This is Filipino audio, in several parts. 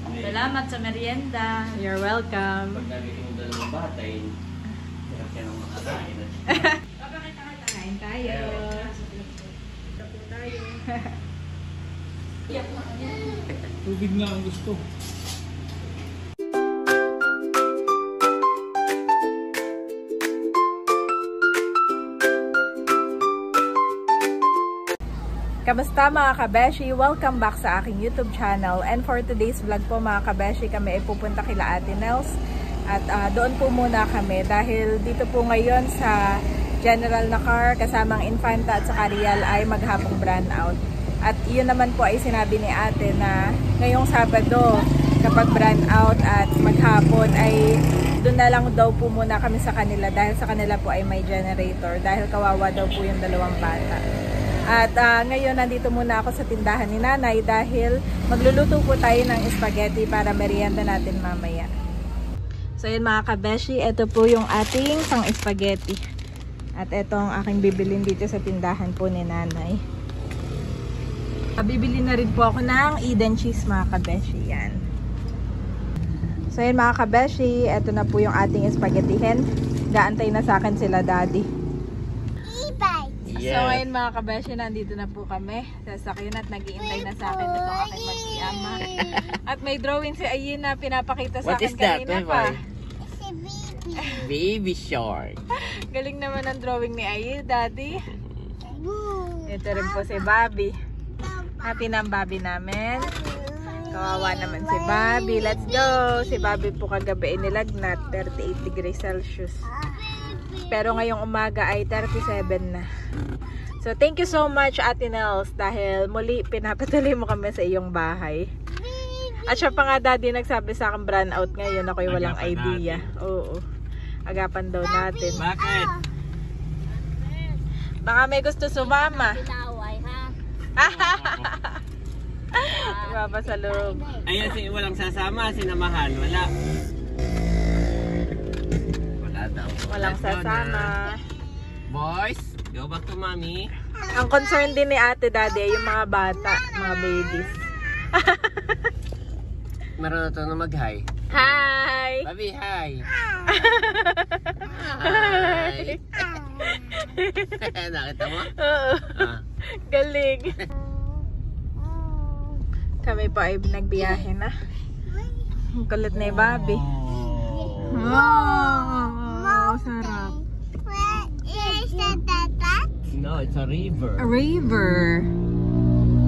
Salamat sa merienda. You're welcome. Pag nabili mo dalawang batay, hirap ka nang makakain. Kain tayo. Tubig na ang gusto. Kamusta mga kabeshi? Welcome back sa aking YouTube channel. And for today's vlog po mga kabeshi, kami ay pupunta kila Ate Nels. At doon po muna kami dahil dito po ngayon sa General na car kasamang Infanta at saka Real ay maghapong brand out. At yun naman po ay sinabi ni ate na ngayong Sabado kapag brand out at maghapon ay doon na lang daw po muna kami sa kanila dahil sa kanila po ay may generator dahil kawawa daw po yung dalawang bata. At ngayon nandito muna ako sa tindahan ni nanay dahil magluluto po tayo ng spaghetti para merienda natin mamaya. So yun mga kabeshi, ito po yung ating pang spaghetti. At ito ang aking bibilin dito sa tindahan po ni nanay. Bibili na rin po ako ng Eden cheese mga kabeshi. Yan. So yun mga kabeshi, ito na po yung ating spaghetti hen. Gaantay na sa akin sila daddy. Yes. So ngayon mga kabeshi, nandito na po kami sa sakyan at nag-iintay na sa akin itong aking mag-iama. At may drawing si Ayin na pinapakita sa akin kanina pa. Si Baby Shark. Galing naman ang drawing ni Ayin, daddy. Ito rin po si Bobby. Happy na ang Bobby namin. Kawawa naman si Bobby. Let's go! Si Bobby po kagabi nilagnat, 38 degrees Celsius. Pero ngayong umaga ay 37 na. So thank you so much Ate Nels dahil muli pinapatuloy mo kami sa iyong bahay. At siya pa nga daddy nagsabi sa akin brand out ngayon, ako'y walang idea. Oo. Agapan daw natin. Bakit? Baka may gusto sumama. Baba sa loob. Ayun, walang sasama, sinamahan, wala. Wala daw. Walang sasama. Boys, go back to mommy. Ang concern din ni ate daddy ay yung mga bata, mga babies. Meron na to na mag-hi. Hi! Bobby, hi! Hi! Nakita mo? Oo. Ah. Galing. Kami pa ay nagbiyahe na. Ang kulit na yung Bobby. Wow! Sarap. No, it's a river. A river.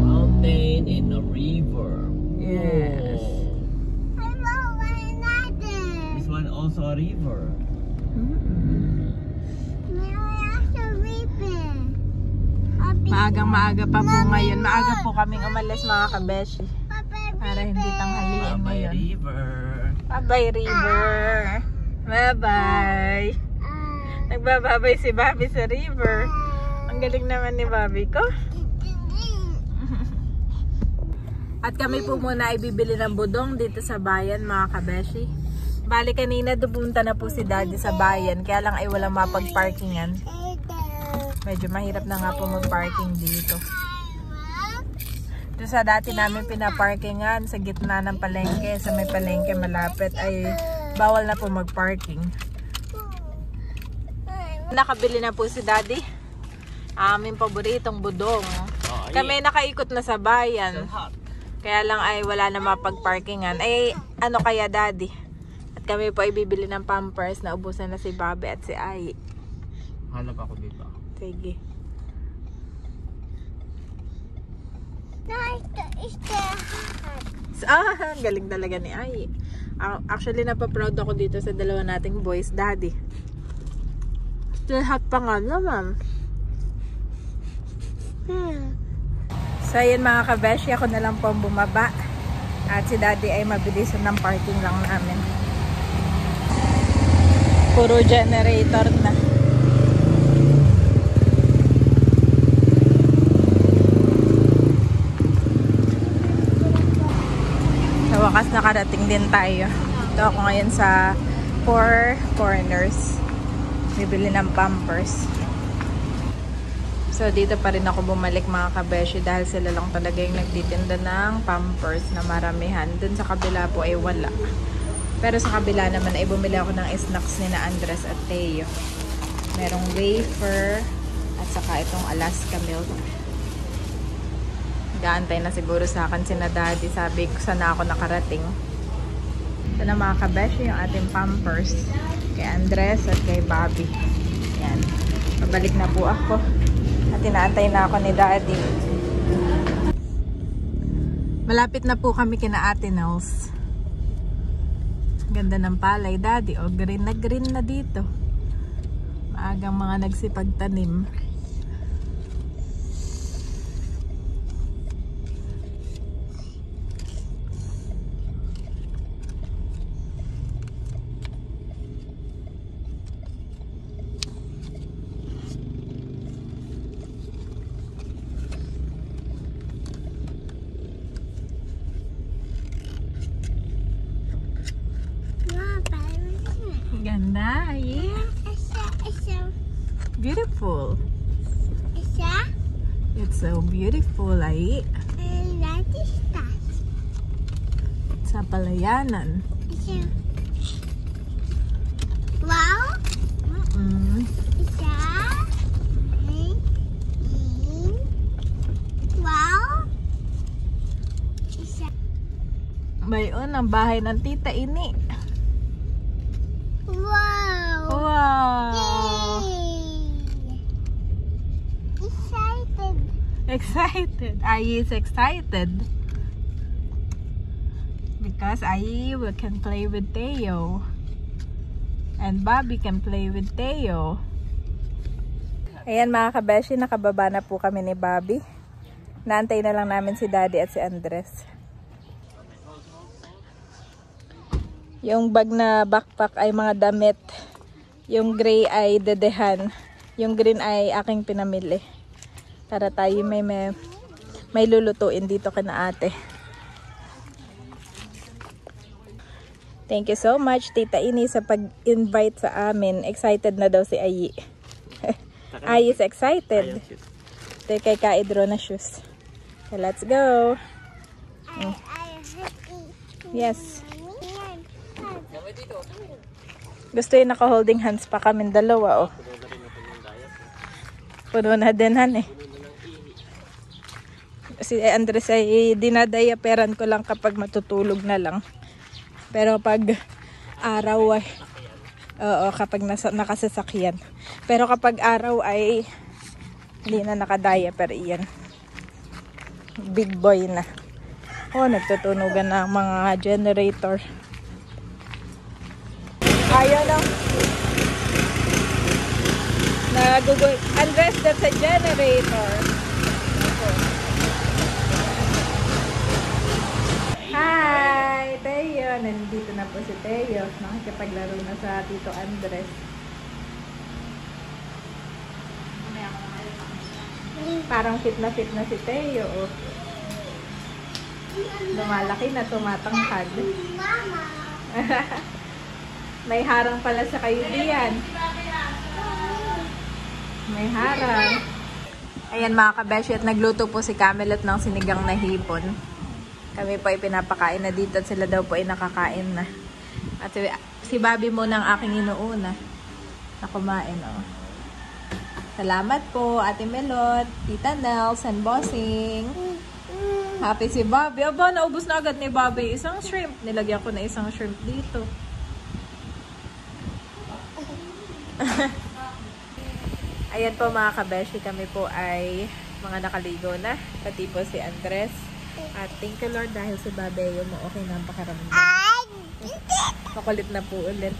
Mountain in a river. Yes. This one also a river. Maagang maaga pa po ngayon. Maaga po kaming umalis mga kabeshi. Para hindi tanghalian Babay ngayon. river. Babay river. Bye-bye. Nagbababay si Bobby sa river. Ang galing naman ni Bobby ko. At kami po muna ay bibili ng budong dito sa bayan mga kabeshi. Bali kanina dupunta na po si daddy sa bayan. Kaya lang ay walang mapag-parkingan. Medyo mahirap na nga po mag-parking dito. Doon sa dati namin pinaparkingan sa gitna ng palengke, sa may palengke malapit ay bawal na po mag-parking. Nakabili na po si daddy. Aming paboritong budong. Kami nakaikot na sa bayan. Kaya lang ay wala na mapag-parkingan. Ay ano kaya daddy? At kami po ay bibili ng Pampers na ubusan na si Bobby at si Ai. Hanap ako dito. Sige. Galing talaga ni Ai. Actually, napaproud ako dito sa dalawa nating boys, daddy. Still hot pa nga naman. So, yun mga kabeshi, ako na lang po bumaba. At si daddy ay mabilisan ng parking lang namin. Puro generator na. Wakas nakarating din tayo. Ito ako ngayon sa Four Corners. Bibili ng Pampers. So dito pa rin ako bumalik mga kabeshi dahil sila lang talaga yung nagtitinda ng Pampers na maramihan. Dun sa kabila po ay wala. Pero sa kabila naman ay bumili ako ng snacks ni na Andres at Teo. Merong wafer at saka itong Alaska milk. Gaantay na siguro sa akin si na Daddy. Sabi ko sana ako nakarating. Ito na mga kabeshi yung ating Pampers kay Andres at kay Bobby. Yan. Pabalik na po ako. At inaantay na ako ni Daddy. Malapit na po kami kina Ate Nels. Ganda ng palay, Daddy. O, green na dito. Maagang mga nagsipagtanim. Ganda, ay. Beautiful. It's so beautiful, ay. Sa palayanan. Wow. Wow. Bayon ang bahay ng tita ini. Wow. Wow. Excited. Excited. Ai is excited. Because Ai can play with Teo. And Bobby can play with Teo. Ayan mga kabeshi, nakababa na po kami ni Bobby. Naantay na lang namin si Daddy at si Andres. Yung bag na backpack ay mga damit. Yung gray ay dedehan. Yung green ay aking pinamili. Para tayo may lulutuin dito kana ate. Thank you so much Tita Ini sa pag-invite sa amin. Excited na daw si Ai. Ai is excited. Ito kay Kaidro na shoes. So let's go. Yes. Gusto yung naka-holding hands pa kami dalawa, oh. Puno na din, han, eh. Si Andres ay dinadayaperan ko lang kapag matutulog na lang. Pero pag araw ay, oo, kapag nakasasakyan. Pero kapag araw ay hindi na nakadayaper, iyan. Big boy na. Oh, nagtutunugan na ang mga generator. Ayaw na. Nagugol. Andres, that's a generator. Hi, Teo. Nandito na po si Teo. Nakikipaglaro na sa Tito Andres. Parang fit na si Teo. Oh. Lumalaki na, tumatangkad. Mama. May harang pala sa kayo diyan. May harang. Ayan mga kabeshi, at nagluto po si Camelot ng sinigang na hipon. Kami po ay pinapakain na dito at sila daw po ay nakakain na. At si Bobby muna ang aking inuuna na kumain. Oh. Salamat po Ate Melot, Tita Nels, and Bossing. Happy si Bobby. Aba, naubos na agad ni Bobby isang shrimp. Nilagyan ko na isang shrimp dito. Ayan po mga kabeshi, kami po ay mga nakaligo na. Pati po si Andres. At thank you Lord dahil si Bobby yung okay na ang pakaramdam. Makulit na po ulit.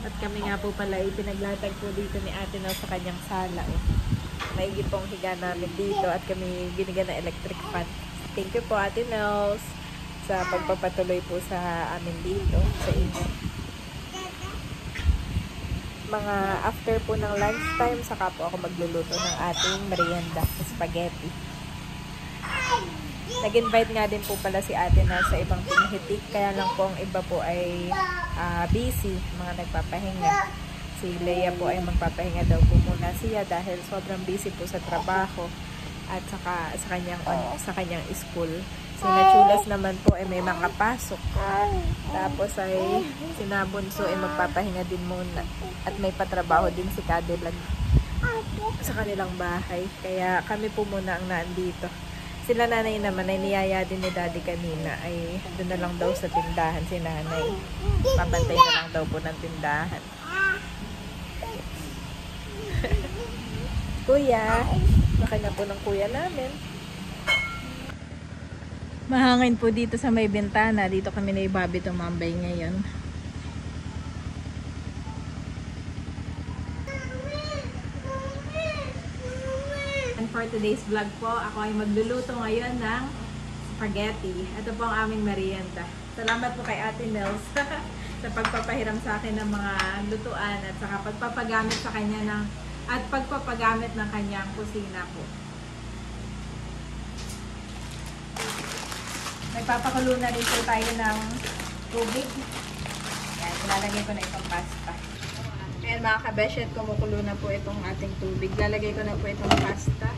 At kami nga po pala ipinaglatag po dito ni Ate Nels sa kanyang sala. Eh. Maigi pong higa namin dito at kami binigyan ng electric fan. Thank you po Ate Nels sa pagpapatuloy po sa amin dito sa inyo. Mga after po ng lunchtime, saka po ako magluluto ng ating merienda, spaghetti. Nag-invite nga din po pala si Ate na sa ibang pinihitik, kaya lang po ang iba po ay busy, mga nagpapahinga. Si Leia po ay magpapahinga daw po muna siya dahil sobrang busy po sa trabaho at saka sa kanyang school. Si Nachulas naman po ay may makapasok. Tapos ay si Nabunso ay magpapahinga din muna at may patrabaho din si Cadillac sa kanilang bahay. Kaya kami po muna ang naandito. Sila nanay naman ay niyaya din ni Daddy kanina ay doon na lang daw sa tindahan si nanay. Pabantay na lang daw po ng tindahan. Kuya, laki na po ng kuya namin. Mahangin po dito sa may bintana. Dito kami na Bobby tumambay ngayon. And for today's vlog po, ako ay magluluto ngayon ng spaghetti. Ito po ang aming merienda. Salamat po kay Ate Nels sa pagpapahiram sa akin ng mga lutuan at saka pagpapagamit sa kanya pagpapagamit ng kanyang kusina po. Nagpapakulo na rin po tayo ng tubig. Ayan, ilalagay ko na itong pasta. Ayan mga kabeshet, kumukulo na po itong ating tubig. Lalagay ko na po itong pasta.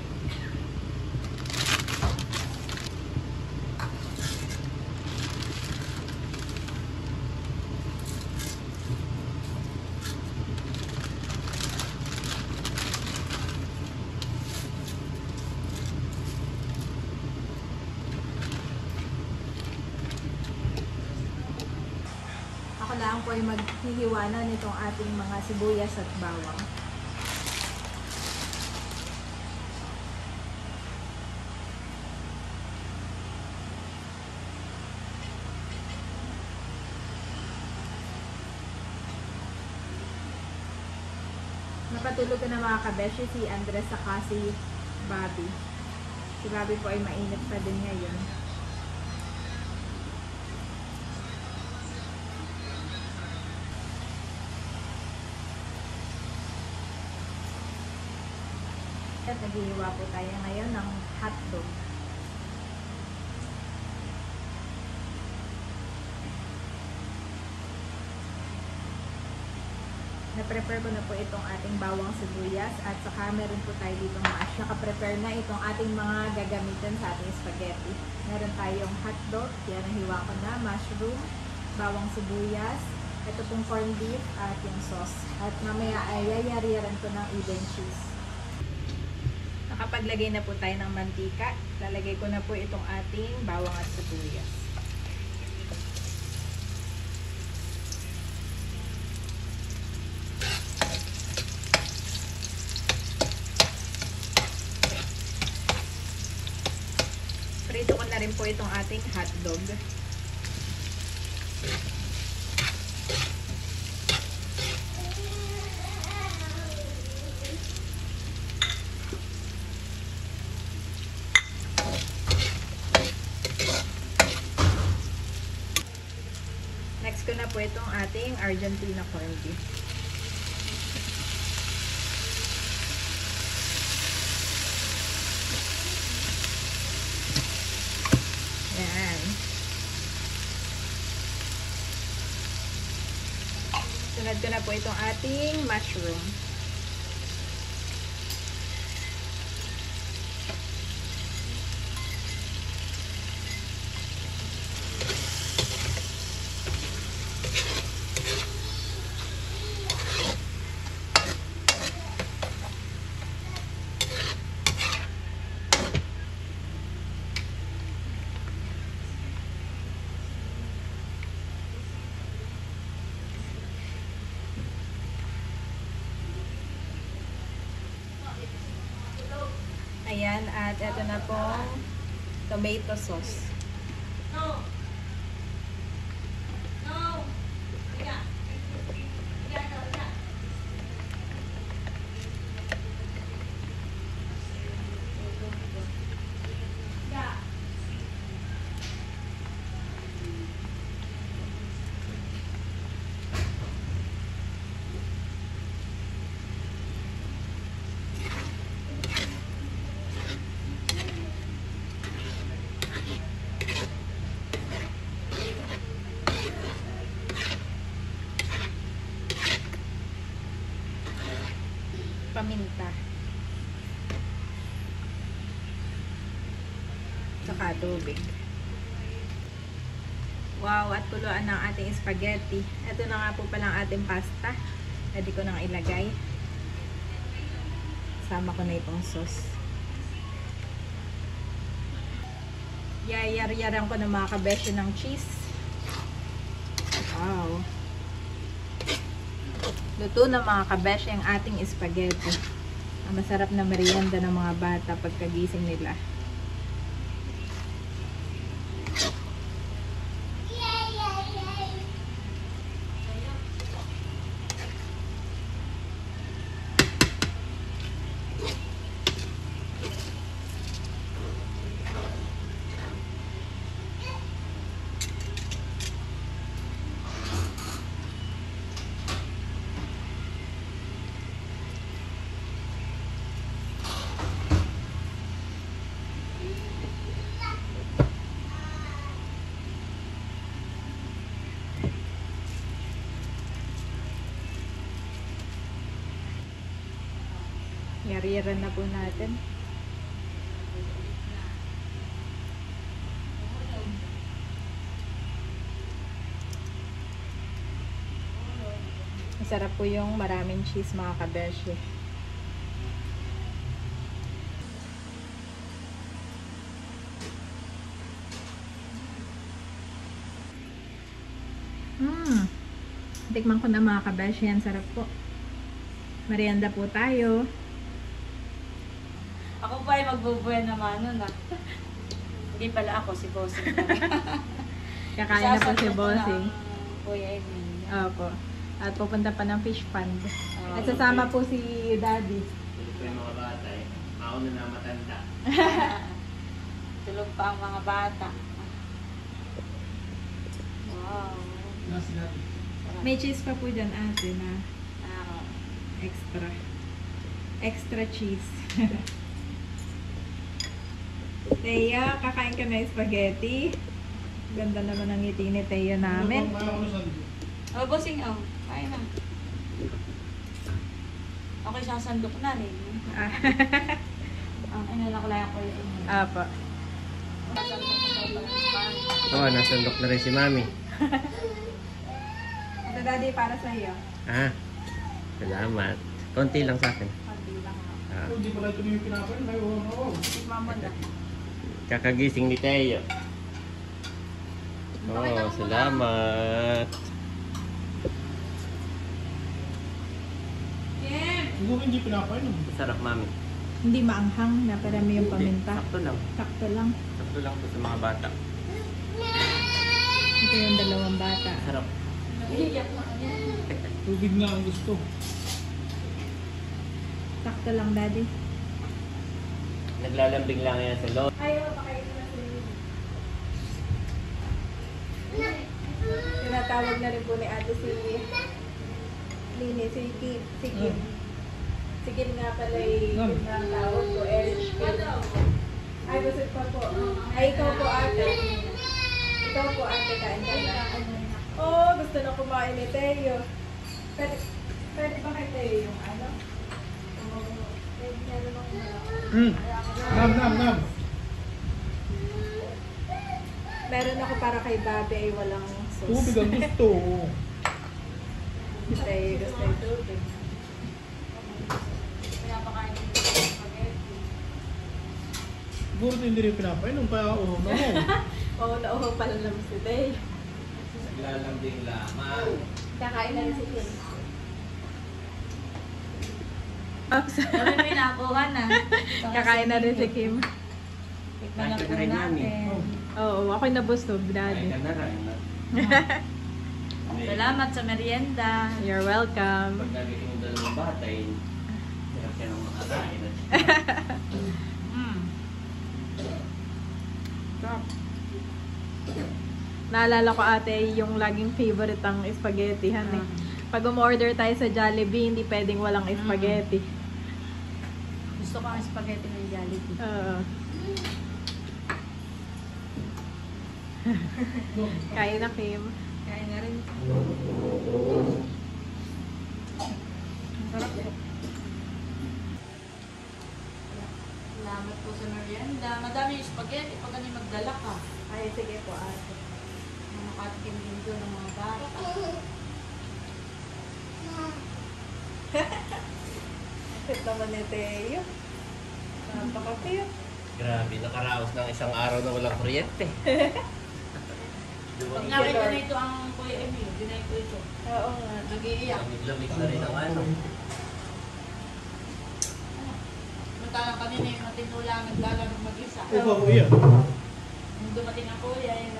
Ako lang po ay maghihiwa na nitong ating mga sibuyas at bawang. Napatulog ko na mga kabeshi si Andres saka si Bobby. Si Bobby po ay mainit pa din ngayon. At naghihiwa po tayo ngayon ng hotdog. Na-prepare ko na po itong ating bawang sibuyas at saka meron po tayo dito mash. Naka-prepare na itong ating mga gagamitin sa ating spaghetti. Meron tayong hotdog, yan nahiwa ko na, mushroom, bawang sibuyas, ito pong corned beef at yung sauce. At mamaya ay yayariyaran ko ng even cheese. Nakapaglagay na po tayo ng mantika. Lalagay ko na po itong ating bawang at sibuyas. Prito ko na rin po itong ating hotdog. Next ko na po itong ating Argentina corned beef. Yan. Sunod ko na po itong ating mushroom. Ayan, at ito na pong tomato sauce. paminta. Saka tubig. Wow, at kuluan ng ating spaghetti. Ito na nga po pala ang ating pasta. Pwede ko nang ilagay. Sama ko na itong sauce. Yayar-yaran ko ng mga kabesyo ng cheese. Wow. Luto na mga kabesyo ang ating spaghetti. Ang masarap na merienda ng mga bata pagkagising nila. Yari-yaran na po natin. Masarap po yung maraming cheese mga kabeshi. Tikman ko na mga kabeshi. Yan sarap po. Merienda po tayo. Ako pa ay magbubuhay naman nun ah. Hindi pala ako, si Bossing. Kakain na po si Bossing. Kuya Edwin. Opo. At pupunta pa ng fish pond. Oh, At sasama po si Daddy. Ito po yung mga bata eh. Ako na matanda. Tulog pa ang mga bata. Wow. Nasi natin. May cheese pa po dyan ate na Ah, extra. Extra cheese. Teya, kakain ka na spaghetti. Ganda naman ang ngiti ni Teya namin. oh, Bossing, oh. Kain na. Ako sasandok na rin. Ang inalaklaya ko yun. Apo. Oo, nasandok na rin si Mami. Ito Daddy, para sa iyo. Ah, salamat. Konti lang sa akin. Konti lang. Ah, Hindi pala ito yung pinapay. May uwang. Tikman mo na. kakagising ni Teo. Oh, salamat. Siguro hindi pinapay no. Sarap, Mami. Hindi maanghang na parami yung paminta. Sakto lang. Sakto lang. Sakto lang po sa mga bata. Ito yung dalawang bata. Sarap. Tubig na ang gusto. Sakto lang Daddy. Naglalambing lang yan sa loob. Ayaw, pakain na si tinatawag na rin po ni ate si Lini, si Kim. Si Kim. Si Kim nga pala yung tawag ko, Erich Kim. Ay, basit pa po. Ay, ikaw po ate. Ikaw po ate, kain ka na. Oh, gusto na kumain ni Teo. Pwede ba kay Teo yung ano? Nam. Meron ako para kay Bobby ay walang Tubig sauce. ang gusto. Teo gusto yung tubig. Pinapakain ko yung spaghetti. Siguro hindi rin pinapay nung kaya uho na mo. Oo, nauho pala naman si Teo. Naglalambing lamang. Kakain na rin si Kim. Kami may nakuha na. Kakain na rin si Kim. Tikman na Kain po ka rin, Mami. natin. Oo, ako'y nabusog, Kain Daddy. ka na rin. Salamat sa merienda. You're welcome. Pag nagiging yung dalawang bata, hirap ka ng makakain. Mm. Naalala ko ate, yung laging favorite ang spaghetti, han eh. Pag umorder tayo sa Jollibee, hindi pwedeng walang spaghetti. Gusto ko ang spaghetti ng Jollibee. Oo. Kain na, Kim. Kain na rin. Sarap po. po sa merienda. Madami yung spaghetti pag ganun magdala ka. Ay, sige po ate. Nakatikim din doon ng mga bata. Cute naman ni Teo. Napaka-cute. Grabe, nakaraos ng isang araw na walang kuryente. Pag nakita na ito ang Kuya Emil, dinay ko ito. Oo nga. Nag-iiyak. Lamig-lamig na rin ang ano. Matalang kanina yung matinula naglalaro mag-isa. Ikaw, kuya. Nung dumating ang kuya, yung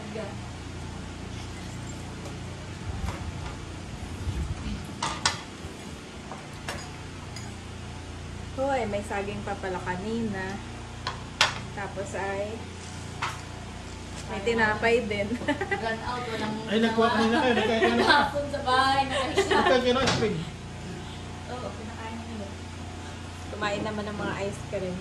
Hoy, may saging pa pala kanina. Tapos ay may tinapay din. Run out, walang... Ay, nagkuha kanina kayo. Nagkaya ka na. Hapon sa bahay, nakaisa. Nagkaya ka na ice cream. Oo, pinakain nila. Kumain naman ng mga ice cream.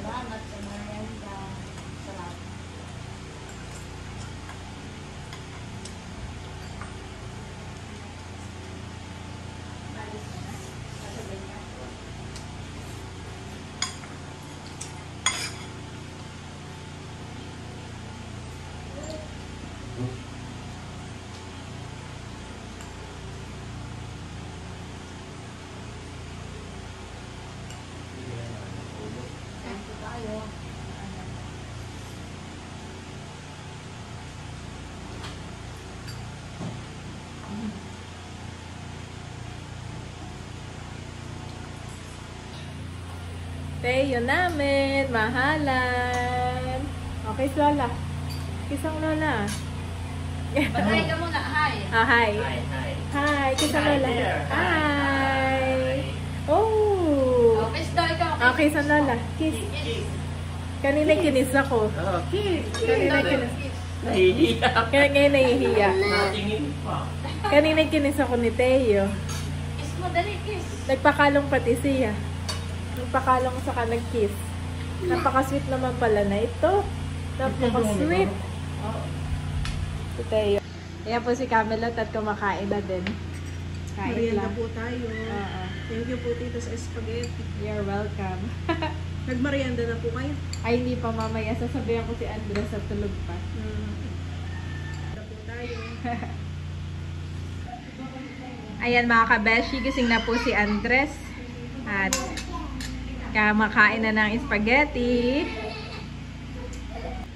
Salamat sa merienda. Sarap. Kain po tayo. Teo namin, mahalan. Okay, Lola. Kisang Lola. Patay ka muna. Hi. Ah, hi. Hi, hi. Hi, kisang Hi Lola. there. Hi. Oh. Oh, kiss daw ikaw. Ah, kisang Lola. Kiss. Kiss. Kanina kinis ako. Oh, kiss. Kanina kinis. Nahihiya. Ngayon nahihiya. Natingin pa. Kanina kinis ako ni Teo. Kiss mo, dali, kiss. Nagpakalong pati siya. Nagpakalong saka nag-kiss. Napaka-sweet naman pala na ito. Napaka-sweet. Si Teo. Ayan po si Camelot at kumakain na din. Kain Merienda lang. po tayo. Oo. Thank you po tito sa spaghetti. You're welcome. Nagmerienda na po kayo. Ay, hindi pa mamaya. Sasabihan ko si Andres sa tulog pa. Merienda po tayo. Ayan mga kabeshi, gising na po si Andres. At kumakain na ng spaghetti.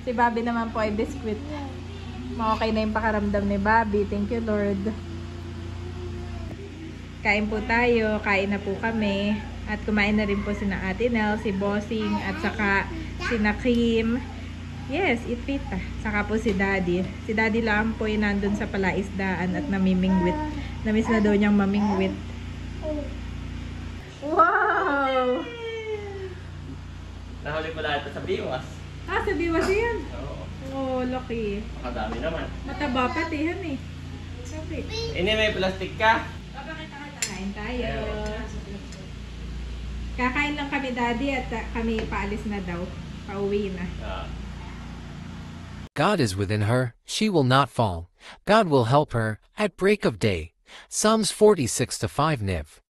Si Bobby naman po ay biscuit. Okay na yung pakaramdam ni Bobby. Thank you, Lord. Kain po tayo. Kain na po kami. At kumain na rin po si na Ate Nel, si Bossing, at saka si na Kim. Yes, itpita. Saka po si Daddy. Si Daddy lang po yung nandun sa palaisdaan at namimingwit. Namiss na daw niyang mamingwit. Wow! Nahuli mo lahat sa biwas. Ah, sa biwas yan. Oo. Oh, lucky. Makadami naman. Mataba pati yan eh. Sabi. Ini may plastic ka? Kain tayo. Kakain lang kami, Daddy, at kami paalis na daw. Pauwi na. Ah. God is within her, she will not fall. God will help her at break of day. Psalms 46:5 Niv.